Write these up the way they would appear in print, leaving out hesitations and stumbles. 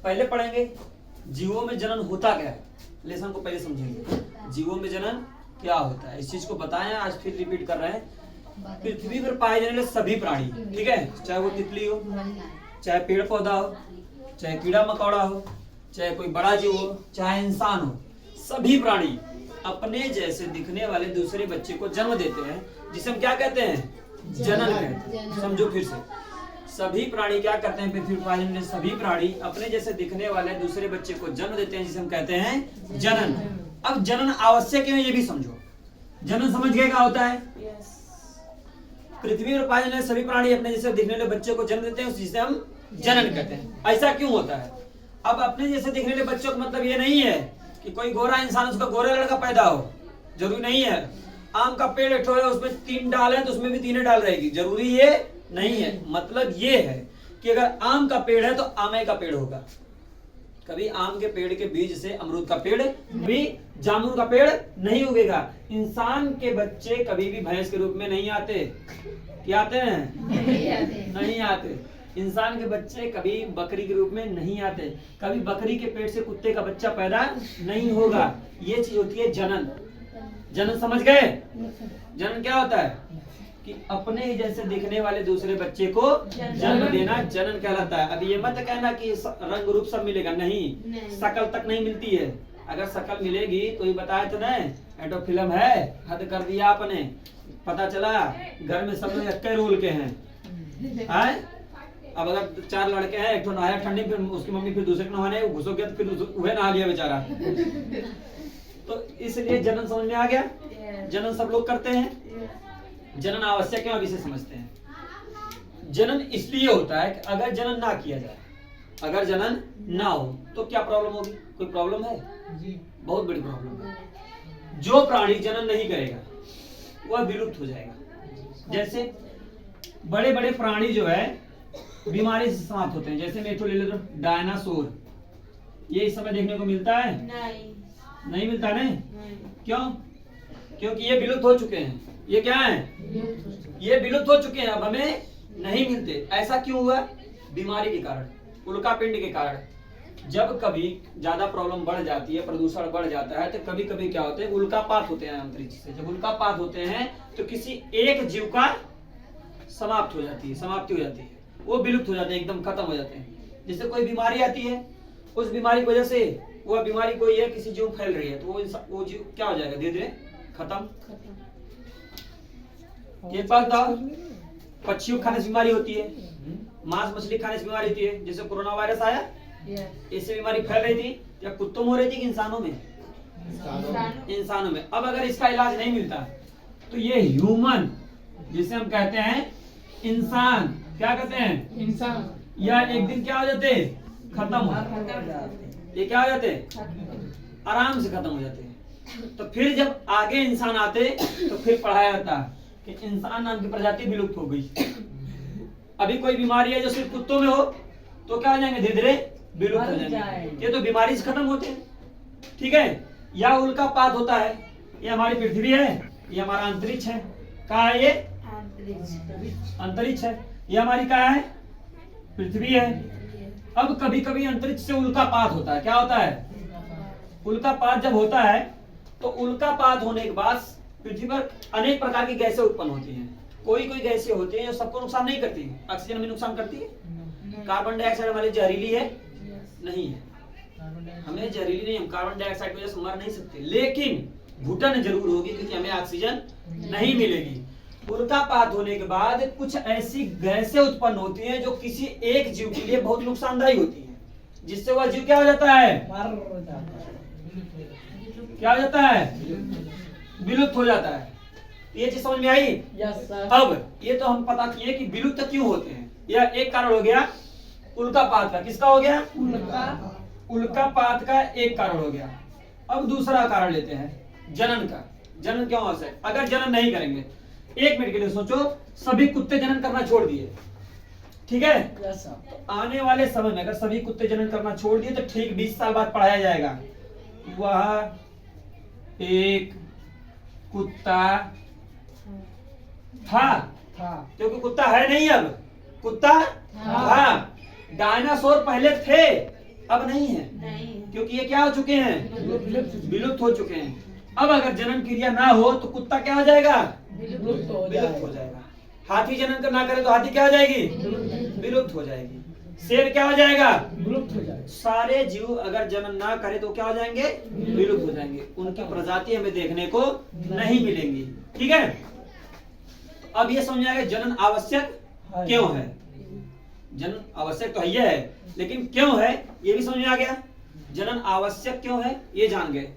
पहले पढ़ेंगे जीवों में जनन होता क्या है, लेसन को पहले समझेंगे। जीवों में जनन क्या होता है, इस चीज को बताएं, आज फिर रिपीट कर रहे हैं। पृथ्वी पर पाए जाने वाले सभी प्राणी, ठीक है, चाहे वो तितली हो, चाहे पेड़ पौधा हो, चाहे कीड़ा मकोड़ा हो, चाहे कोई बड़ा जीव हो, चाहे इंसान हो, सभी प्राणी अपने जैसे दिखने वाले दूसरे बच्चे को जन्म देते हैं, जिसे हम क्या कहते हैं, जनन कहते हैं। समझो फिर से, सभी प्राणी क्या करते हैं, पृथ्वी पर पाए जाने वाले सभी प्राणी अपने जैसे दिखने वाले दूसरे बच्चे को जन्म देते हैं, जिसे हम कहते हैं जनन। अब जनन आवश्यक है, ये भी समझो। जनन समझ गए क्या होता है? पृथ्वी पर पाए जाने वाले सभी प्राणी अपने जैसे दिखने वाले बच्चे को जन्म देते हैं, जिसे हम जनन कहते हैं। ऐसा क्यों होता है? अब अपने जैसे दिखने वाले बच्चों का मतलब ये नहीं है कि कोई गोरा इंसान उसका गोरा लड़का पैदा हो, जरूरी नहीं है। आम का पेड़ एक है, उसमें 3 डाल है तो उसमें भी 3 डाल रहेगी, जरूरी ये नहीं है। मतलब ये है कि अगर आम का पेड़ है तो आमे का पेड़ होगा, कभी आम के पेड़ के बीज से अमरूद का पेड़, कभी जामुन का पेड़ नहीं उगेगा। इंसान के बच्चे कभी भी भैंस के रूप में नहीं आते। क्या आते हैं? नहीं आते। इंसान के बच्चे कभी बकरी के रूप में नहीं आते, कभी बकरी के पेट से कुत्ते का बच्चा पैदा नहीं होगा। ये चीज होती है जनन। जनन समझ गए? जनन क्या होता है कि अपने ही जैसे दिखने वाले दूसरे बच्चे को जन्म देना जनन कहलाता है। अब ये मत कहना कि रंग रूप सब मिलेगा, नहीं, शकल तक नहीं मिलती है। अगर शकल मिलेगी तो ये बताया तो नहीं, एटो फिल्म है, हद कर दिया आपने, पता चला घर में सब लोग एक रोल के हैं। अब अगर 4 लड़के हैं, एक तो नहाया ठंडी, फिर उसकी मम्मी फिर दूसरे को नहाने घुसो गया तो फिर वह नहा लिया बेचारा। तो इसलिए जनन समझ में आ गया। जनन सब लोग करते हैं। जनन आवश्यक है, अब इसे समझते हैं। जनन इसलिए होता है कि अगर जनन ना किया जाए, अगर जनन ना हो तो क्या प्रॉब्लम होगी? कोई प्रॉब्लम है जी? बहुत बड़ी प्रॉब्लम है। जो प्राणी जनन नहीं करेगा वह विलुप्त हो जाएगा। जैसे बड़े बड़े प्राणी जो है बीमारी से समाप्त होते हैं। जैसे मैं तो ले लो डायनासोर, ये इस समय देखने को मिलता है? नहीं मिलता नहीं। क्यों? क्योंकि ये विलुप्त हो चुके हैं। ये क्या है? ये विलुप्त हो चुके हैं, अब हमें नहीं मिलते। ऐसा क्यों हुआ? बीमारी के कारण, उल्कापिंड के कारण। जब कभी ज्यादा प्रॉब्लम बढ़ जाती है, प्रदूषण बढ़ जाता है, तो कभी कभी क्या होते हैं, उल्कापात होते हैं अंतरिक्ष से। जब उल्कापात होते हैं तो किसी एक जीव का समाप्ति हो जाती है, वो विलुप्त हो जाते हैं, एकदम खत्म हो जाते हैं। जैसे कोई बीमारी आती है, उस बीमारी की वजह से वह बीमारी कोई है किसी जीव फैल रही है, तो वो जीव क्या हो जाएगा? धीरे धीरे खत्म। ये बात था, पक्षियों खाने से बीमारी होती है, मांस मछली खाने से बीमारी होती है। जैसे कोरोना वायरस आया, इससे बीमारी फैल रही थी, या कुत्तों में हो रही थी कि इंसानों में? इंसानों में। अब अगर इसका इलाज नहीं मिलता तो ये ह्यूमन, जिसे हम कहते हैं इंसान, क्या कहते हैं? इंसान, या एक दिन क्या हो जाते? खत्म हो जाते। ये क्या हो जाते? आराम से खत्म हो जाते हैं। तो फिर जब आगे इंसान आते तो फिर पढ़ाया जाता कि इंसान नाम की प्रजाति विलुप्त हो गई। अभी कोई बीमारी है जो सिर्फ कुत्तों में हो तो क्या हो जाएंगे? धीरे धीरे विलुप्त हो जाएंगे। ये तो बीमारी से खत्म होते हैं, ठीक है। या उल्कापात होता है, ये हमारी पृथ्वी है, ये हमारा अंतरिक्ष है। कहाँ है ये? अंतरिक्ष है। ये हमारी कहाँ है? पृथ्वी है। अब कभी कभी अंतरिक्ष से उल्कापात होता है। क्या होता है? उल्कापात जब होता है तो उल्कापात होने के बाद पृथ्वी पर अनेक प्रकार की गैसें उत्पन्न होती हैं। कोई कोई गैसें होती हैं जो सबको नुकसान नहीं करती। ऑक्सीजन में नुकसान करती है। कार्बन डाइऑक्साइड हमारी जहरीली है? नहीं है, हमें जहरीली नहीं, हम कार्बन डाइऑक्साइड की वजह से मर नहीं सकते, लेकिन घुटन जरूर होगी क्योंकि हमें ऑक्सीजन नहीं मिलेगी। उल्कापात होने के बाद कुछ ऐसी गैसें उत्पन्न होती हैं जो किसी एक जीव के लिए बहुत नुकसानदायी होती हैं, जिससे वह जीव क्या हो जाता है? क्या हो जाता है? विलुप्त हो जाता है। ये चीज समझ में आई? अब ये तो हम पता किए कि विलुप्त क्यों होते हैं। यह एक कारण हो गया उल्कापात का। किसका हो गया? उल्कापात का एक कारण हो गया। अब दूसरा कारण लेते हैं जनन का। जनन क्यों आवश्यक? अगर जनन नहीं करेंगे, 1 मिनट के लिए सोचो, सभी कुत्ते जनन करना छोड़ दिए, ठीक है? तो आने वाले समय में अगर सभी कुत्ते जनन करना छोड़ दिए तो ठीक 20 साल बाद पढ़ाया जाएगा, वह एक कुत्ता था, क्योंकि कुत्ता है नहीं, अब कुत्ता था। डायनासोर पहले थे, अब नहीं है, क्योंकि ये क्या हो चुके हैं, विलुप्त हो चुके हैं। अब अगर जनन क्रिया ना हो तो कुत्ता क्या हो जाएगा, विलुप्त हो जाएगा। हाथी जनन ना करे तो हाथी क्या हो जाएगी, विलुप्त हो जाएगी। शेर क्या हो जाएगा, विलुप्त हो जाएगा। सारे जीव अगर जनन ना करे तो क्या हो जाएंगे, विलुप्त हो जाएंगे। उनकी प्रजाति हमें देखने को नहीं मिलेंगी। ठीक है, अब ये समझ आएगा जनन आवश्यक क्यों है। जनन आवश्यक तो है, लेकिन क्यों है ये भी समझ में आ गया। जनन आवश्यक क्यों है ये जान गए।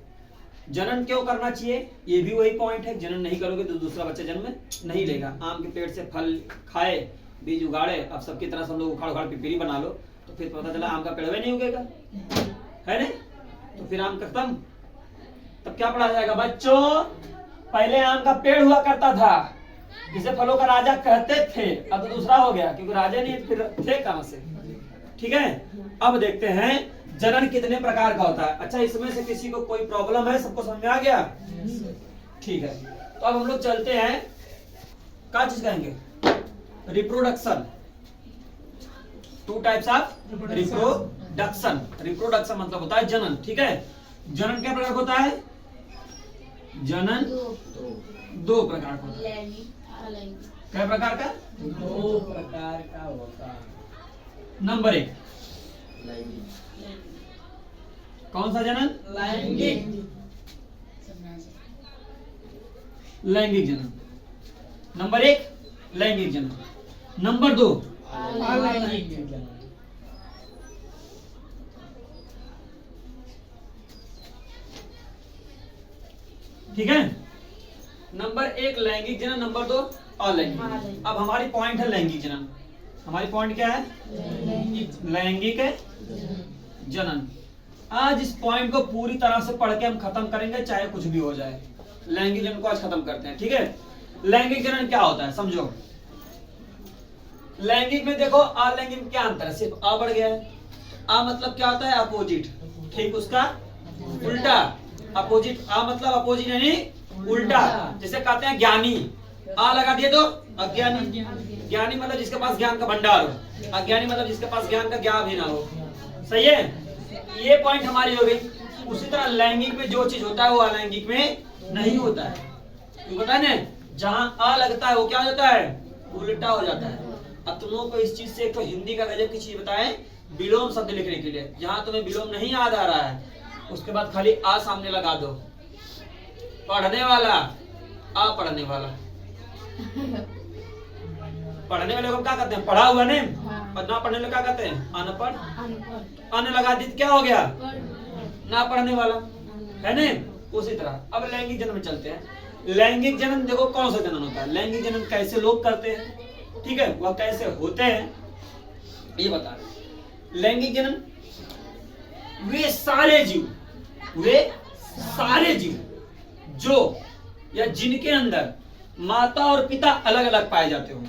जनन क्यों करना चाहिए ये भी वही पॉइंट है। जनन नहीं करोगे तो दूसरा बच्चा जन्म नहीं लेगा। आम के पेड़ से फल खाए, बीज उगाड़े, अब सबकी तरह हम लोग उखाड़ उखाड़ पिपीरी बना लो तो फिर पता चला आम का पेड़ नहीं उगेगा, है नहीं? तो फिर आम खत्म। तब क्या पढ़ा जाएगा बच्चों, पहले आम का पेड़ हुआ करता था जिसे फलों का राजा कहते थे, अब तो दूसरा हो गया क्योंकि राजा नहीं फिर थे कहां से। ठीक है, अब देखते हैं जनन कितने प्रकार का होता है। अच्छा, इसमें से किसी को कोई प्रॉब्लम है? सबको समझ में आ गया? ठीक है, तो अब हम लोग चलते हैं, क्या चीज कहेंगे, reproduction. Two types of reproduction. Reproduction मतलब होता है जनन। ठीक है, जनन क्या प्रकार होता है? जनन दो प्रकार का होता है। क्या प्रकार का? दो प्रकार का होता है। नंबर 1 कौन सा जनन? लैंगिक। लैंगिक जनन। नंबर 1 लैंगिक जनन। नंबर 2 अलैंगिक जनन। ठीक है, नंबर 1 लैंगिक जनन, नंबर 2 अलैंगिक। अब हमारी पॉइंट है लैंगिक जनन। हमारी पॉइंट क्या है? लैंगिक जनन। आज इस पॉइंट को पूरी तरह से पढ़ के हम खत्म करेंगे, चाहे कुछ भी हो जाए। लैंगिक जनन को आज खत्म करते हैं। ठीक है, लैंगिक जनन क्या होता है समझो। लैंगिक में देखो, अलैंगिक में क्या अंतर है? सिर्फ आ बढ़ गया है। आ मतलब क्या होता है? अपोजिट। ठीक, उसका उल्टा। अपोजिट, आ मतलब अपोजिट यानी उल्टा। जैसे कहते हैं ज्ञानी, आ लगा दिए तो अज्ञानी। ज्ञानी मतलब जिसके पास ज्ञान का भंडार हो, अज्ञानी मतलब जिसके पास ज्ञान का ज्ञान भी ना हो। सही है, ये पॉइंट हमारी हो गई। उसी तरह लैंगिक में जो चीज होता है वो अलैंगिक में नहीं होता है। तो पता है ना, जहां आ लगता है वो क्या हो जाता है? उल्टा हो जाता है। अब तुम लोगों को इस चीज से एक तो हिंदी का गजब की चीज बताएं, विलोम शब्द लिखने के लिए। जहां तुम्हें विलोम नहीं याद आ रहा है उसके बाद खाली आ सामने लगा दो। पढ़ने वाला, आ पढ़ने वाला। पढ़ने वाले को क्या कहते हैं? पढ़ा हुआ नहीं। और ना पढ़ने वाले क्या कहते हैं? अनपढ़। अन लगा दी क्या हो गया? ना पढ़ने वाला, है नहीं? उसी तरह अब लैंगिक जन्म में चलते हैं। लैंगिक जन्म देखो कौन सा जन्म होता है, लैंगिक जन्म कैसे लोग करते हैं, ठीक है, वह कैसे होते हैं ये बता रहे। लैंगिक जन्म वे सारे जीव जो या जिनके अंदर माता और पिता अलग अलग पाए जाते हो,